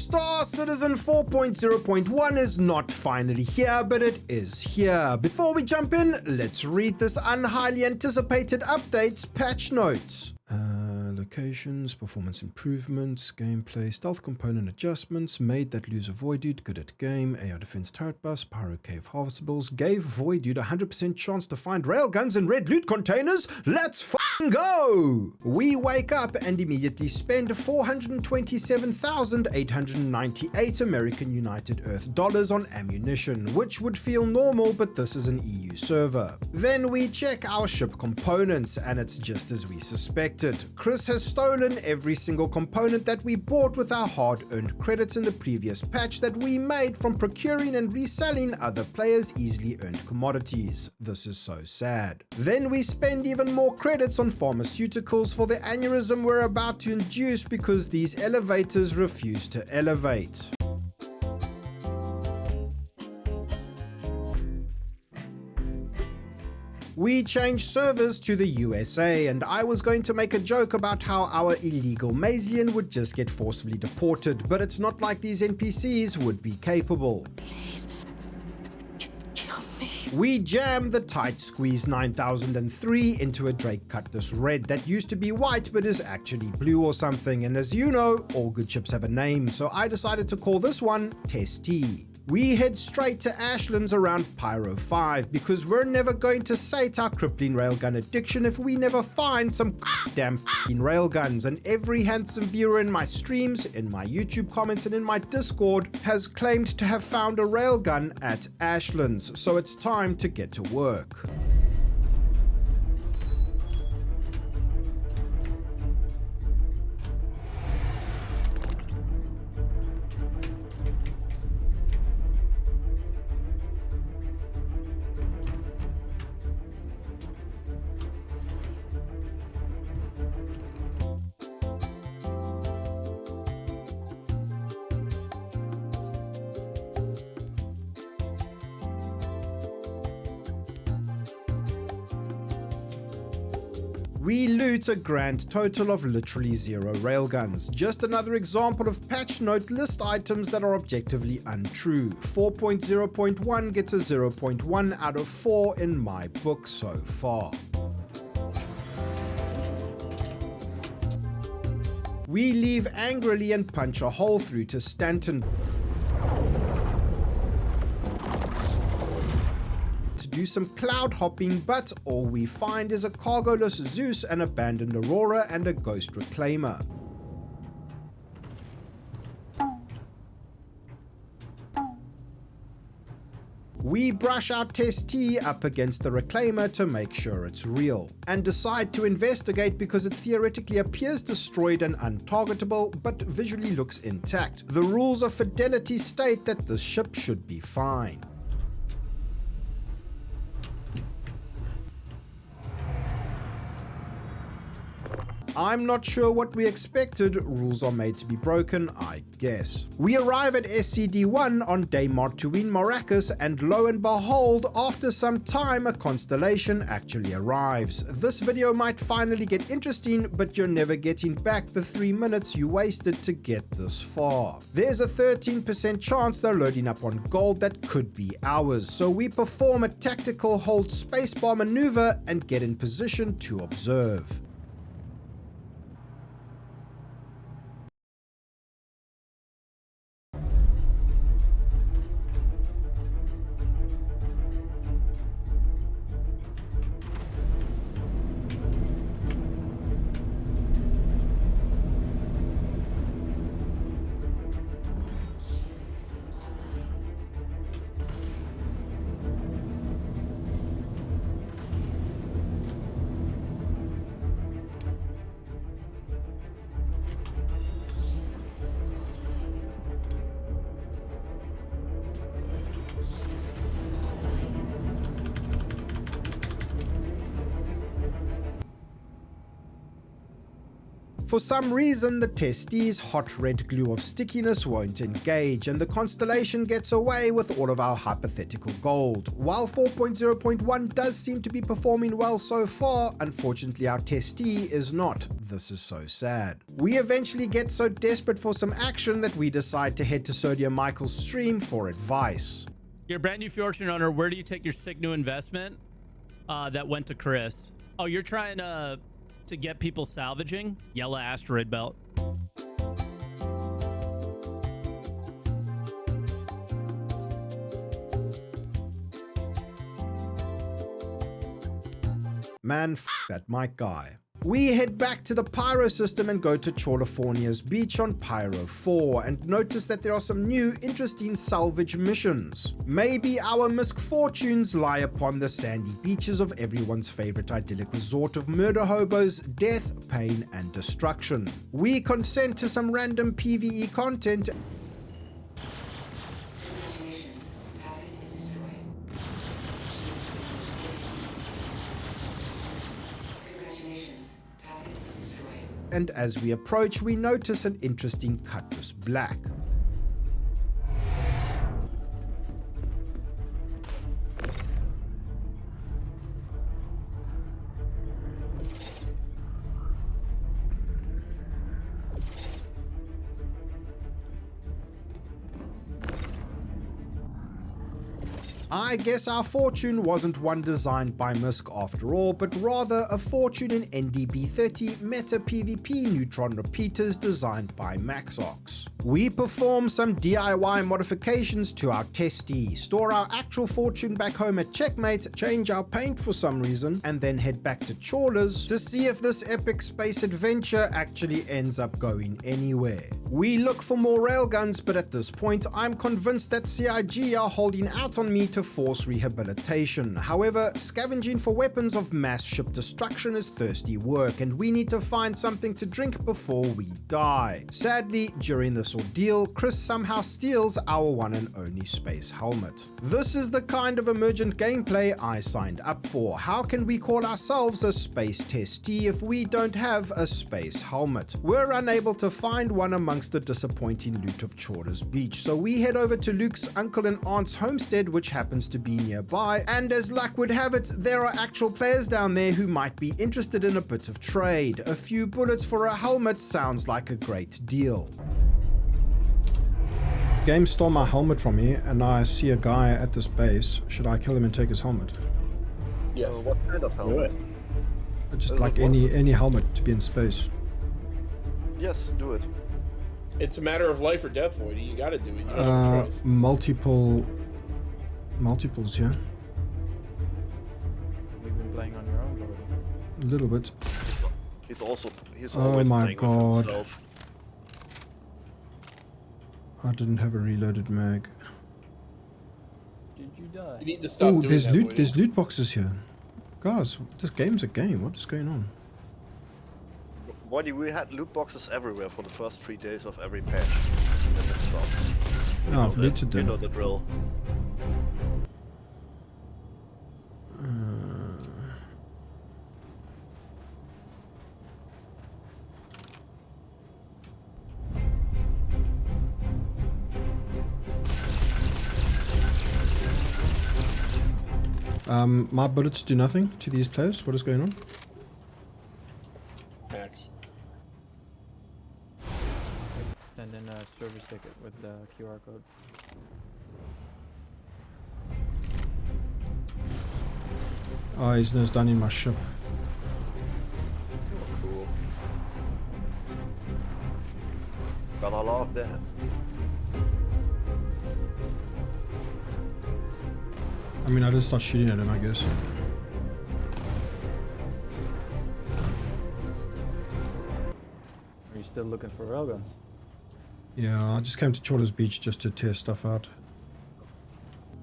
Star Citizen 4.0.1 is not finally here, but it is here. Before we jump in, let's read this unhighly anticipated update's patch notes. Locations, performance improvements, gameplay, stealth component adjustments, made that loser Void Dude good at game, AR defense turret bus, pyro cave harvestables, gave Void Dude 100% chance to find railguns and red loot containers. Let's f***ing go! We wake up and immediately spend 427,898 American United Earth dollars on ammunition, which would feel normal, but this is an EU server. Then we check our ship components, and it's just as we suspected. Chris has stolen every single component that we bought with our hard-earned credits in the previous patch that we made from procuring and reselling other players' easily earned commodities. This is so sad. Then we spend even more credits on pharmaceuticals for the aneurysm we're about to induce because these elevators refuse to elevate. We changed servers to the USA, and I was going to make a joke about how our illegal Mazian would just get forcefully deported, but it's not like these NPCs would be capable. Please, kill me. We jammed the tight squeeze 9003 into a Drake Cutlass Red that used to be white but is actually blue or something, and as you know, all good ships have a name, so I decided to call this one Testy. We head straight to Ashlands around Pyro 5 because we're never going to sate our crippling railgun addiction if we never find some damn railguns, and every handsome viewer in my streams, in my YouTube comments and in my Discord has claimed to have found a railgun at Ashlands, so it's time to get to work. We loot a grand total of literally 0 railguns. Just another example of patch note list items that are objectively untrue. 4.0.1 gets a 0.1 out of 4 in my book so far. We leave angrily and punch a hole through to Stanton. Do some cloud hopping, but all we find is a cargoless Zeus, an abandoned Aurora, and a ghost reclaimer. We brush our test T up against the reclaimer to make sure it's real, and decide to investigate because it theoretically appears destroyed and untargetable, but visually looks intact. The rules of fidelity state that this ship should be fine. I'm not sure what we expected, rules are made to be broken, I guess. We arrive at SCD-1 on day Martuin Maracas, and lo and behold, after some time a constellation actually arrives. This video might finally get interesting, but you're never getting back the 3 minutes you wasted to get this far. There's a 13% chance they're loading up on gold that could be ours, so we perform a tactical hold spacebar maneuver and get in position to observe. For some reason, the testee's hot red glue of stickiness won't engage, and the constellation gets away with all of our hypothetical gold. While 4.0.1 does seem to be performing well so far, unfortunately our testee is not. This is so sad. We eventually get so desperate for some action that we decide to head to Sodium Michael's stream for advice. You're a brand new fortune owner. Where do you take your sick new investment that went to Chris? Oh, you're trying to get people salvaging? Yellow asteroid belt. Man, that Mike guy. We head back to the Pyro system and go to California's beach on Pyro 4 and notice that there are some new interesting salvage missions. Maybe our misfortunes lie upon the sandy beaches of everyone's favorite idyllic resort of murder hobos, death, pain, and destruction. We consent to some random PvE content. And as we approach, we notice an interesting Cutlass Black. I guess our fortune wasn't one designed by Misk after all, but rather a fortune in NDB30 meta PvP neutron repeaters designed by Maxox. We perform some DIY modifications to our testee, store our actual fortune back home at Checkmate, change our paint for some reason, and then head back to Chawlers to see if this epic space adventure actually ends up going anywhere. We look for more railguns, but at this point I'm convinced that CIG are holding out on me to force rehabilitation. However, scavenging for weapons of mass ship destruction is thirsty work, and we need to find something to drink before we die. Sadly, during this ordeal, Chris somehow steals our one and only space helmet. This is the kind of emergent gameplay I signed up for. How can we call ourselves a space testee if we don't have a space helmet? We're unable to find one amongst the disappointing loot of Chawlers Beach, so we head over to Luke's uncle and aunt's homestead, which happens to be nearby, and as luck would have it, there are actual players down there who might be interested in a bit of trade. A few bullets for a helmet sounds like a great deal. Game stole my helmet from me, and I see a guy at this base. Should I kill him and take his helmet? Yes. What kind of helmet? Just like any helmet to be in space. Yes, do it. It's a matter of life or death, Voidy. You gotta do it. You don't have a choice. Multiples, yeah. You've been playing on your own, Voidy. A little bit. He's always Oh my playing god. with himself. I didn't have a reloaded mag. Did you die? You need to stop Oh, doing there's that, loot. Voidy. There's loot boxes here. Guys, this game's a game. What is going on? Buddy, we had loot boxes everywhere for the first 3 days of every patch. And then it stops. Oh, I've looted them. You know the drill. My bullets do nothing to these players. What is going on? Max. Send in a service ticket with the QR code. Oh, he's nose down in my ship. Cool. Gotta love that. I mean, I just start shooting at him, I guess. Are you still looking for railguns? Yeah, I just came to Chawlers Beach just to tear stuff out.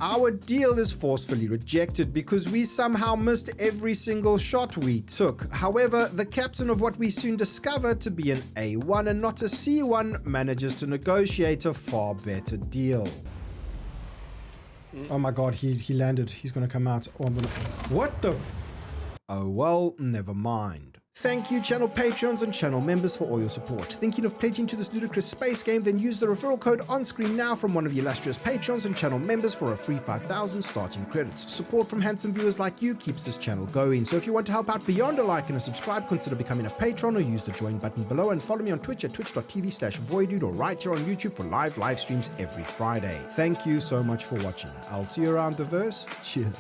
Our deal is forcefully rejected because we somehow missed every single shot we took. However, the captain of what we soon discover to be an A1 and not a C1 manages to negotiate a far better deal. Oh my god, he landed. He's gonna come out. Oh, I'm gonna... What the f... Oh well, never mind. Thank you, channel patrons and channel members, for all your support. Thinking of pledging to this ludicrous space game? Then use the referral code on screen now from one of the illustrious patrons and channel members for a free 5,000 starting credits. Support from handsome viewers like you keeps this channel going. So if you want to help out beyond a like and a subscribe, consider becoming a patron or use the join button below, and follow me on Twitch at twitch.tv/voidude or right here on YouTube for live streams every Friday. Thank you so much for watching. I'll see you around the verse. Cheers.